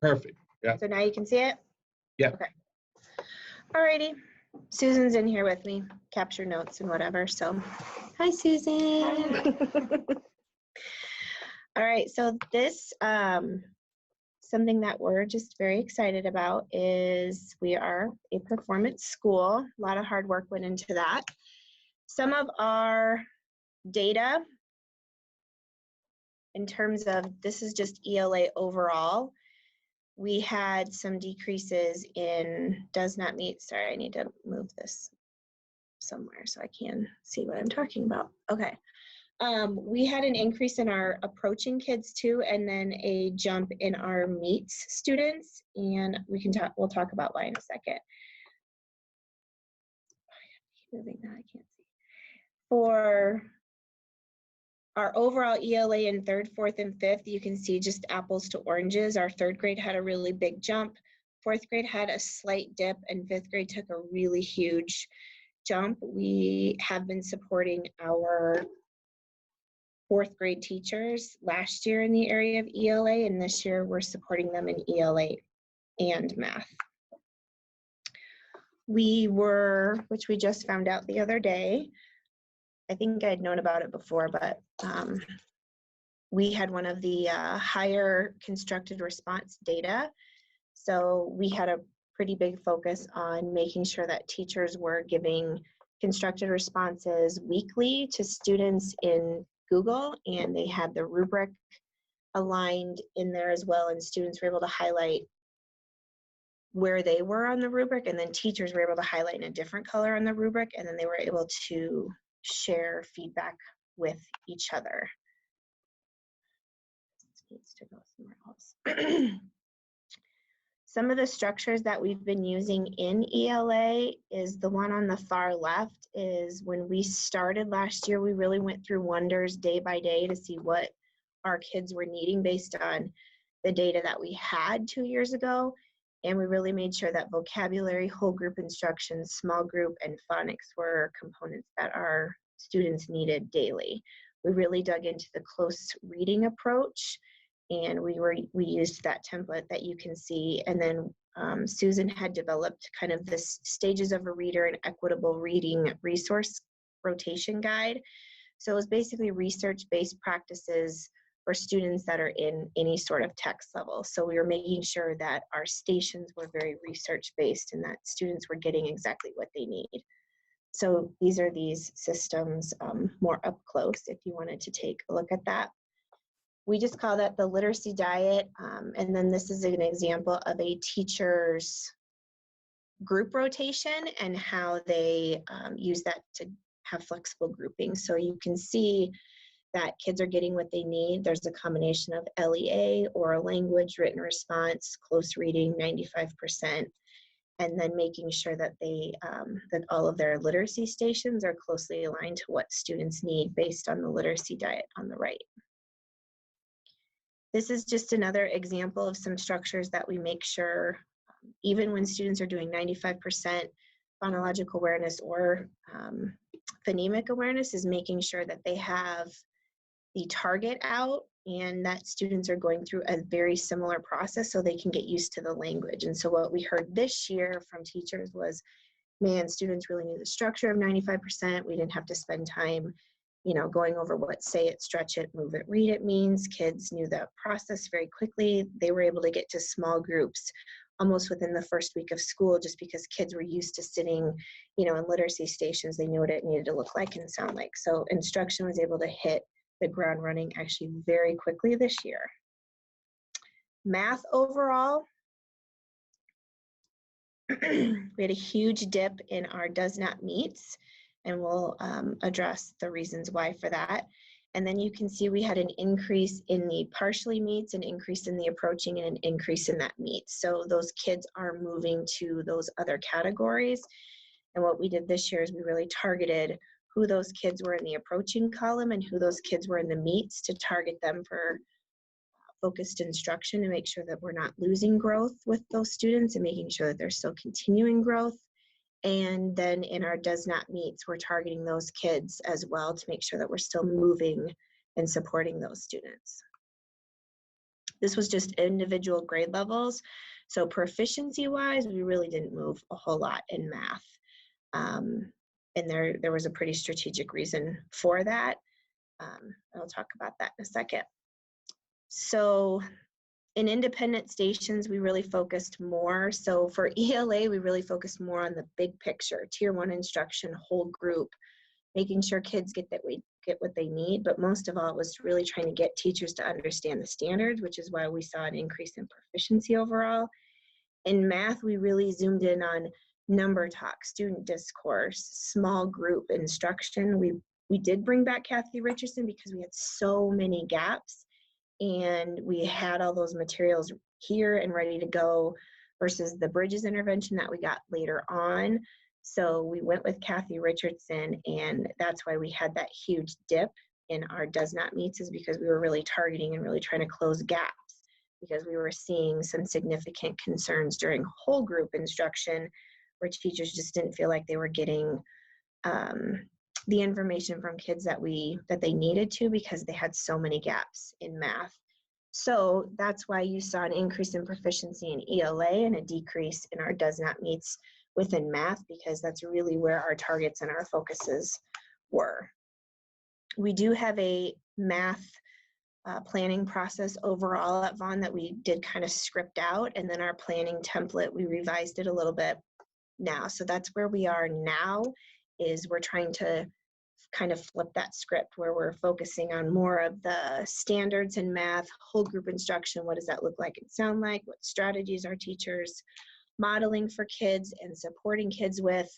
Perfect. Yeah. So now you can see it? Yeah. Okay. Alrighty. Susan's in here with me, capture notes and whatever. So, hi, Susan. All right. So this, something that we're just very excited about is we are a performance school. A lot of hard work went into that. Some of our data in terms of, this is just ELA overall. We had some decreases in does not meet. Sorry, I need to move this somewhere so I can see what I'm talking about. Okay. We had an increase in our approaching kids too, and then a jump in our meets students, and we'll talk about why in a second. Keep moving that, I can't see. For our overall ELA in 3rd, 4th, and 5th, you can see just apples to oranges. Our 3rd grade had a really big jump. 4th grade had a slight dip, and 5th grade took a really huge jump. We have been supporting our 4th grade teachers last year in the area of ELA, and this year we're supporting them in ELA and math. We were, which we just found out the other day, I think I'd known about it before, but we had one of the higher constructed response data. So we had a pretty big focus on making sure that teachers were giving constructed responses weekly to students in Google, and they had the rubric aligned in there as well, and students were able to highlight where they were on the rubric, and then teachers were able to highlight in a different color on the rubric, and then they were able to share feedback with each other. This needs to go somewhere else. Some of the structures that we've been using in ELA is the one on the far left. Is when we started last year, we really went through wonders day by day to see what our kids were needing based on the data that we had 2 years ago. And we really made sure that vocabulary, whole group instruction, small group, and phonics were components that our students needed daily. We really dug into the close reading approach, and we used that template that you can see. And then Susan had developed kind of this stages of a reader and equitable reading resource rotation guide. So it was basically research-based practices for students that are in any sort of text level. So we were making sure that our stations were very research-based and that students were getting exactly what they need. So these are these systems more up close if you wanted to take a look at that. We just call that the literacy diet. And then this is an example of a teacher's group rotation and how they use that to have flexible grouping. So you can see that kids are getting what they need. There's a combination of LEA, oral language, written response, close reading, 95%, and then making sure that they that all of their literacy stations are closely aligned to what students need based on the literacy diet on the right. This is just another example of some structures that we make sure, even when students are doing 95% phonological awareness or phonemic awareness, is making sure that they have the target out and that students are going through a very similar process so they can get used to the language. And so what we heard this year from teachers was, man, students really knew the structure of 95%. We didn't have to spend time, you know, going over what say it, stretch it, move it, read it means. Kids knew the process very quickly. They were able to get to small groups almost within the first week of school, just because kids were used to sitting, you know, in literacy stations. They knew what it needed to look like and sound like. So instruction was able to hit the ground running actually very quickly this year. Math overall, we had a huge dip in our does not meets, and we'll address the reasons why for that. And then you can see we had an increase in the partially meets, an increase in the approaching, and an increase in that meets. So those kids are moving to those other categories. And what we did this year is we really targeted who those kids were in the approaching column and who those kids were in the meets to target them for focused instruction and make sure that we're not losing growth with those students and making sure that they're still continuing growth. And then in our does not meets, we're targeting those kids as well to make sure that we're still moving and supporting those students. This was just individual grade levels. So proficiency-wise, we really didn't move a whole lot in math. And there was a pretty strategic reason for that. I'll talk about that in a second. So in independent stations, we really focused more. So for ELA, we really focused more on the big picture, tier 1 instruction, whole group, making sure kids get what they need. But most of all, it was really trying to get teachers to understand the standards, which is why we saw an increase in proficiency overall. In math, we really zoomed in on number talk, student discourse, small group instruction. We did bring back Kathy Richardson because we had so many gaps, and we had all those materials here and ready to go versus the Bridges intervention that we got later on. So we went with Kathy Richardson, and that's why we had that huge dip in our does not meets, is because we were really targeting and really trying to close gaps, because we were seeing some significant concerns during whole group instruction where teachers just didn't feel like they were getting the information from kids that they needed to, because they had so many gaps in math. So that's why you saw an increase in proficiency in ELA and a decrease in our does not meets within math, because that's really where our targets and our focuses were. We do have a math planning process overall at Vaughn that we did kind of script out, and then our planning template, we revised it a little bit now. So that's where we are now, is we're trying to kind of flip that script where we're focusing on more of the standards in math, whole group instruction. What does that look like and sound like? What strategies are teachers modeling for kids and supporting kids with,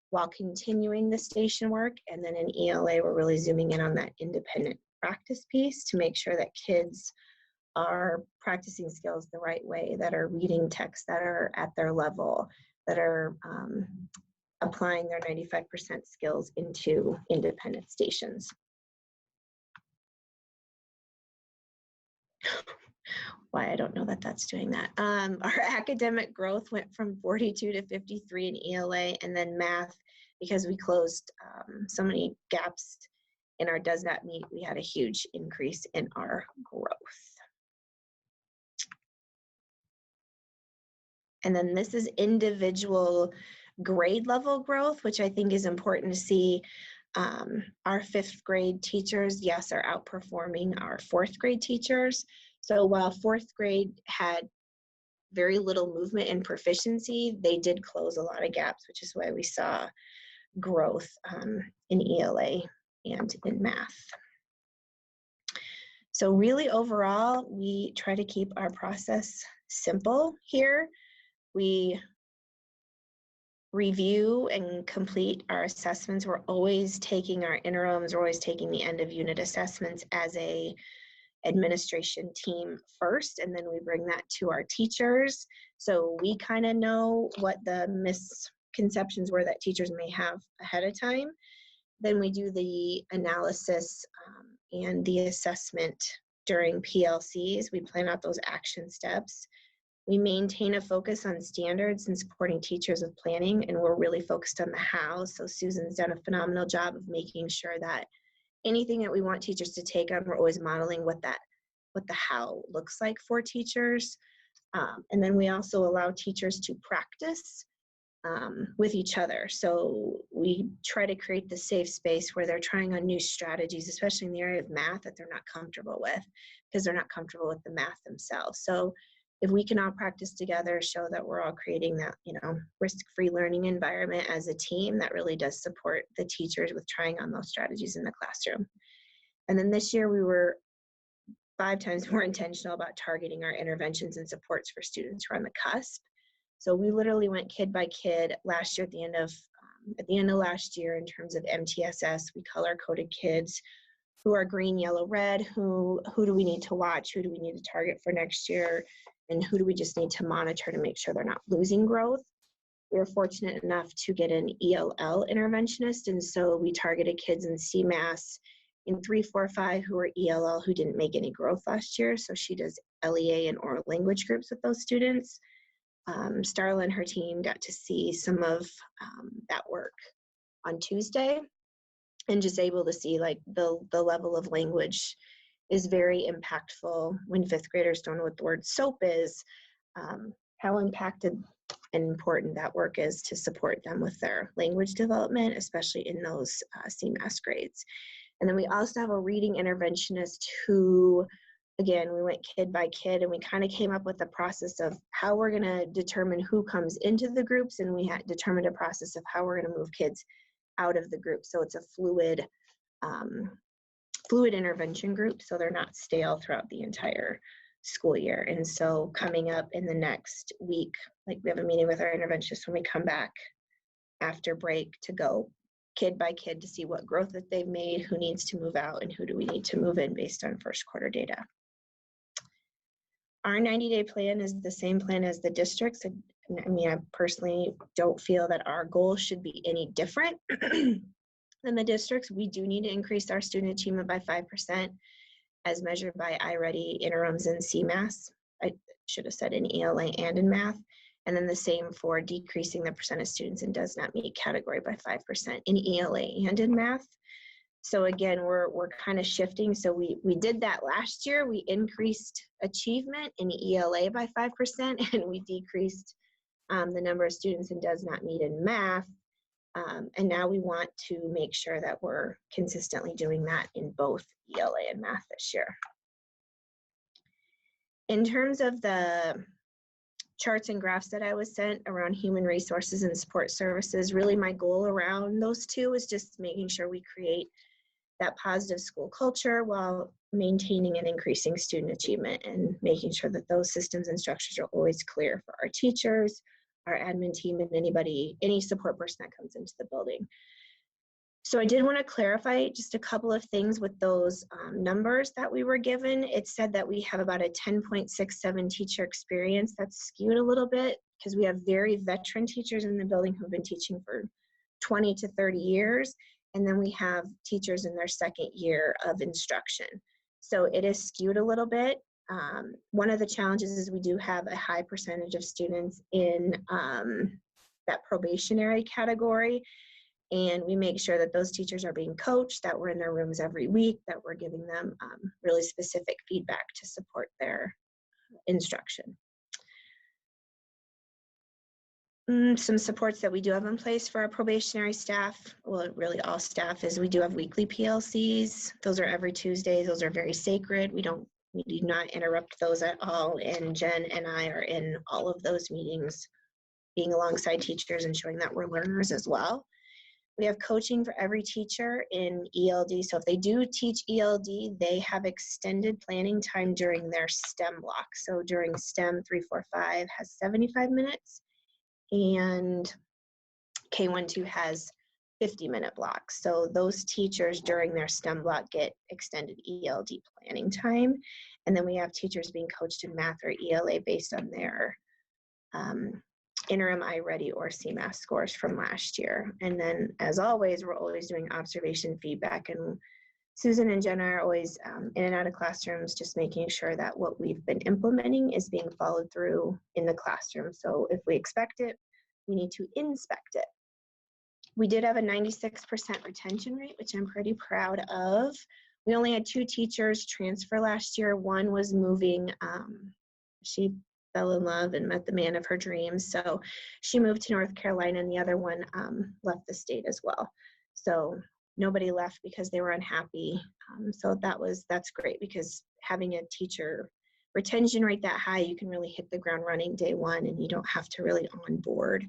while continuing the station work? And then in ELA, we're really zooming in on that independent practice piece to make sure that kids are practicing skills the right way, that are reading texts that are at their level, that are applying their 95% skills into independent stations. Why, I don't know that that's doing that. Our academic growth went from 42 to 53 in ELA, and then math, because we closed so many gaps in our does not meet, we had a huge increase in our growth. And then this is individual grade level growth, which I think is important to see. Our 5th grade teachers, yes, are outperforming our 4th grade teachers. So while 4th grade had very little movement in proficiency, they did close a lot of gaps, which is why we saw growth in ELA and in math. So really overall, we try to keep our process simple here. We review and complete our assessments. We're always taking our interims, we're always taking the end of unit assessments as a administration team first, and then we bring that to our teachers. So we kind of know what the misconceptions were that teachers may have ahead of time. Then we do the analysis and the assessment during PLCs. We plan out those action steps. We maintain a focus on standards and supporting teachers with planning, and we're really focused on the how. So Susan's done a phenomenal job of making sure that anything that we want teachers to take on, we're always modeling what the how looks like for teachers. And then we also allow teachers to practice with each other. So we try to create the safe space where they're trying on new strategies, especially in the area of math that they're not comfortable with, because they're not comfortable with the math themselves. So if we can all practice together, show that we're all creating that, risk-free learning environment as a team, that really does support the teachers with trying on those strategies in the classroom. And then this year we were 5 times more intentional about targeting our interventions and supports for students who are on the cusp. So we literally went kid by kid last year at the end of last year in terms of MTSS. We color-coded kids who are green, yellow, red, who do we need to watch, who do we need to target for next year, and who do we just need to monitor to make sure they're not losing growth. We were fortunate enough to get an ELL interventionist, and so we targeted kids in CMAS in 3, 4, 5 who were ELL who didn't make any growth last year. So she does LEA and oral language groups with those students. Starla and her team got to see some of that work on Tuesday, and just able to see like the level of language is very impactful when fifth graders don't know what the word soap is, how impacted and important that work is to support them with their language development, especially in those CMAS grades. And then we also have a reading interventionist who, again, we went kid by kid, and we kind of came up with a process of how we're going to determine who comes into the groups, and we had determined a process of how we're going to move kids out of the group. So it's a fluid intervention group, so they're not stale throughout the entire school year. And so coming up in the next week, like we have a meeting with our interventionists when we come back after break to go kid by kid to see what growth that they've made, who needs to move out, and who do we need to move in based on first quarter data. Our 90-day plan is the same plan as the districts. I mean, I personally don't feel that our goal should be any different than the districts. We do need to increase our student achievement by 5% as measured by iReady, interims, and CMAS. I should have said in ELA and in math. And then the same for decreasing the percent of students in does not meet category by 5% in ELA and in math. So again, we're kind of shifting. So we did that last year. We increased achievement in ELA by 5%, and we decreased the number of students in does not meet in math. And now we want to make sure that we're consistently doing that in both ELA and math this year. In terms of the charts and graphs that I was sent around human resources and support services, really my goal around those two is just making sure we create that positive school culture while maintaining and increasing student achievement, and making sure that those systems and structures are always clear for our teachers, our admin team, and any support person that comes into the building. So I did want to clarify just a couple of things with those numbers that we were given. It said that we have about a 10.67 teacher experience. That's skewed a little bit because we have very veteran teachers in the building who've been teaching for 20 to 30 years. And then we have teachers in their second year of instruction. So it is skewed a little bit. One of the challenges is we do have a high percentage of students in that probationary category. And we make sure that those teachers are being coached, that we're in their rooms every week, that we're giving them really specific feedback to support their instruction. Some supports that we do have in place for our probationary staff, well, really all staff, is we do have weekly PLCs. Those are every Tuesday. Those are very sacred. We do not interrupt those at all. And Jen and I are in all of those meetings, being alongside teachers and showing that we're learners as well. We have coaching for every teacher in ELD. So if they do teach ELD, they have extended planning time during their STEM block. So during STEM 345 has 75 minutes, and K12 has 50-minute blocks. So those teachers during their STEM block get extended ELD planning time. And then we have teachers being coached in math or ELA based on their interim iReady or CMAS scores from last year. And then, as always, we're always doing observation feedback, and Susan and Jenna are always in and out of classrooms, just making sure that what we've been implementing is being followed through in the classroom. So if we expect it, we need to inspect it. We did have a 96% retention rate, which I'm pretty proud of. We only had 2 teachers transfer last year. One was moving, she fell in love and met the man of her dreams. So she moved to North Carolina, and the other one left the state as well. So nobody left because they were unhappy. So that's great, because having a teacher retention rate that high, you can really hit the ground running day one, and you don't have to really onboard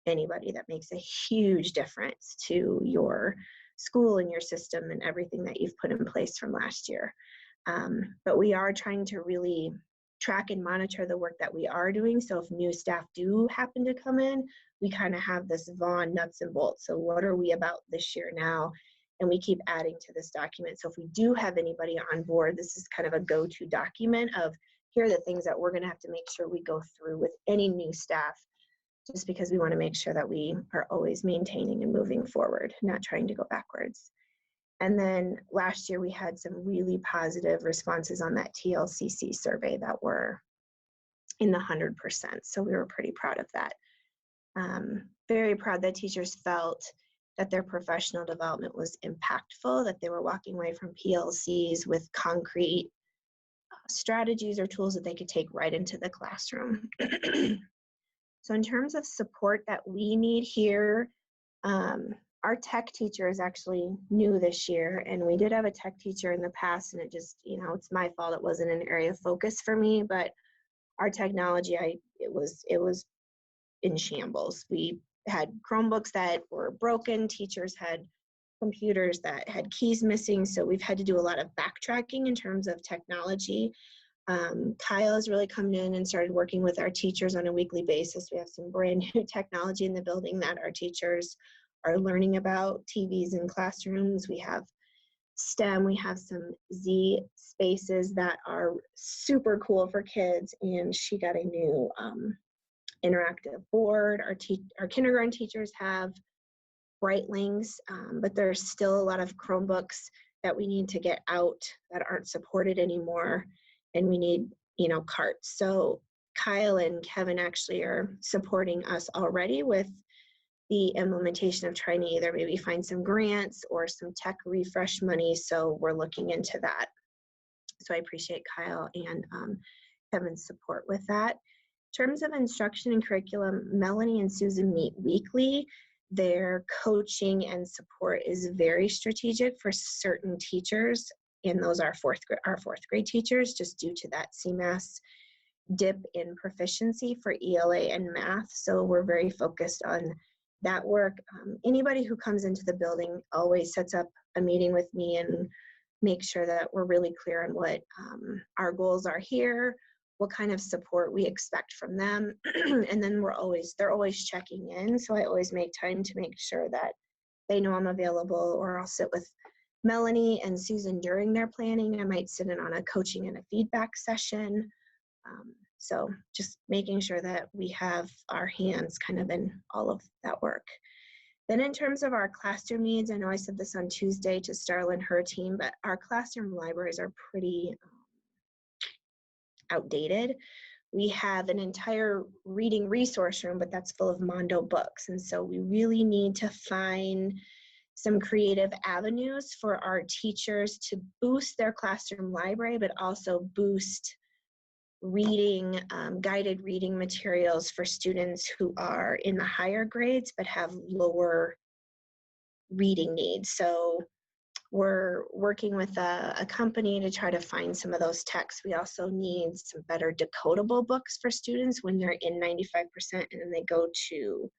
anybody. That makes a huge difference to your school and your system and everything that you've put in place from last year. But we are trying to really track and monitor the work that we are doing. So if new staff do happen to come in, we kind of have this Vaughn nuts and bolts. So what are we about this year now? And we keep adding to this document. So if we do have anybody on board, this is kind of a go-to document of here are the things that we're going to have to make sure we go through with any new staff, just because we want to make sure that we are always maintaining and moving forward, not trying to go backwards. And then last year we had some really positive responses on that TLCC survey that were in the 100%. So we were pretty proud of that. Very proud that teachers felt that their professional development was impactful, that they were walking away from PLCs with concrete strategies or tools that they could take right into the classroom. So in terms of support that we need here, our tech teacher is actually new this year, and we did have a tech teacher in the past, and it just, it's my fault. It wasn't an area of focus for me, but our technology, it was in shambles. We had Chromebooks that were broken. Teachers had computers that had keys missing. So we've had to do a lot of backtracking in terms of technology. Kyle has really come in and started working with our teachers on a weekly basis. We have some brand new technology in the building that our teachers are learning about, TVs in classrooms. We have STEM, we have some Z spaces that are super cool for kids, and she got a new interactive board. Our kindergarten teachers have Bright Links, but there's still a lot of Chromebooks that we need to get out that aren't supported anymore, and we need, carts. So Kyle and Kevin actually are supporting us already with the implementation of trying to either maybe find some grants or some tech refresh money. So we're looking into that. So I appreciate Kyle and Kevin's support with that. In terms of instruction and curriculum, Melanie and Susan meet weekly. Their coaching and support is very strategic for certain teachers, and those are our fourth grade teachers, just due to that CMAS dip in proficiency for ELA and math. So we're very focused on that work. Anybody who comes into the building always sets up a meeting with me and make sure that we're really clear on what our goals are here, what kind of support we expect from them. And then they're always checking in. So I always make time to make sure that they know I'm available, or I'll sit with Melanie and Susan during their planning. I might sit in on a coaching and a feedback session. So just making sure that we have our hands kind of in all of that work. Then in terms of our classroom needs, I know I said this on Tuesday to Starla and her team, but our classroom libraries are pretty outdated. We have an entire reading resource room, but that's full of Mondo books. And so we really need to find some creative avenues for our teachers to boost their classroom library, but also boost reading, guided reading materials for students who are in the higher grades but have lower reading needs. So we're working with a company to try to find some of those texts. We also need some better decodable books for students when they're in 95% and then they go to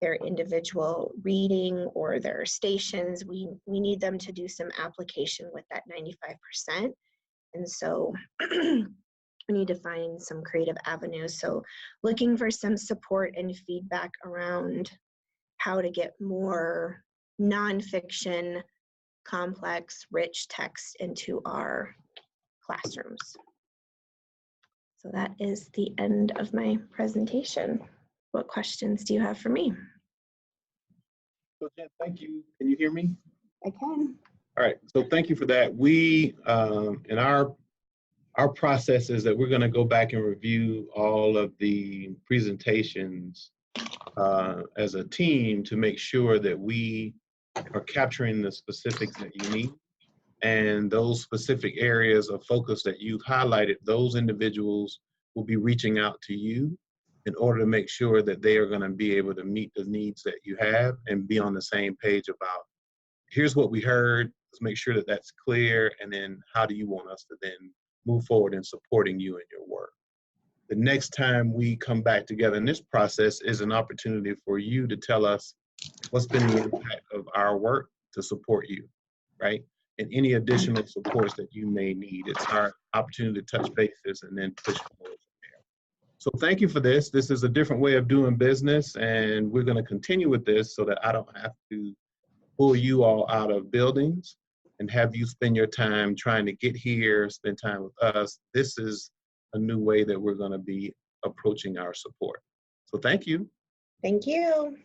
their individual reading or their stations. We need them to do some application with that 95%. And so we need to find some creative avenues. So looking for some support and feedback around how to get more nonfiction, complex, rich text into our classrooms. So that is the end of my presentation. What questions do you have for me? So Jen, thank you. Can you hear me? I can. All right, so thank you for that. We, in our process is that we're going to go back and review all of the presentations as a team to make sure that we are capturing the specifics that you need, and those specific areas of focus that you've highlighted. Those individuals will be reaching out to you in order to make sure that they are going to be able to meet the needs that you have and be on the same page about, here's what we heard, let's make sure that that's clear, and then how do you want us to then move forward in supporting you in your work. The next time we come back together in this process is an opportunity for you to tell us what's been the impact of our work to support you, right? And any additional supports that you may need. It's our opportunity to touch bases and then push forward from there. So thank you for this. This is a different way of doing business, and we're going to continue with this so that I don't have to pull you all out of buildings and have you spend your time trying to get here, spend time with us. This is a new way that we're going to be approaching our support. So thank you. Thank you.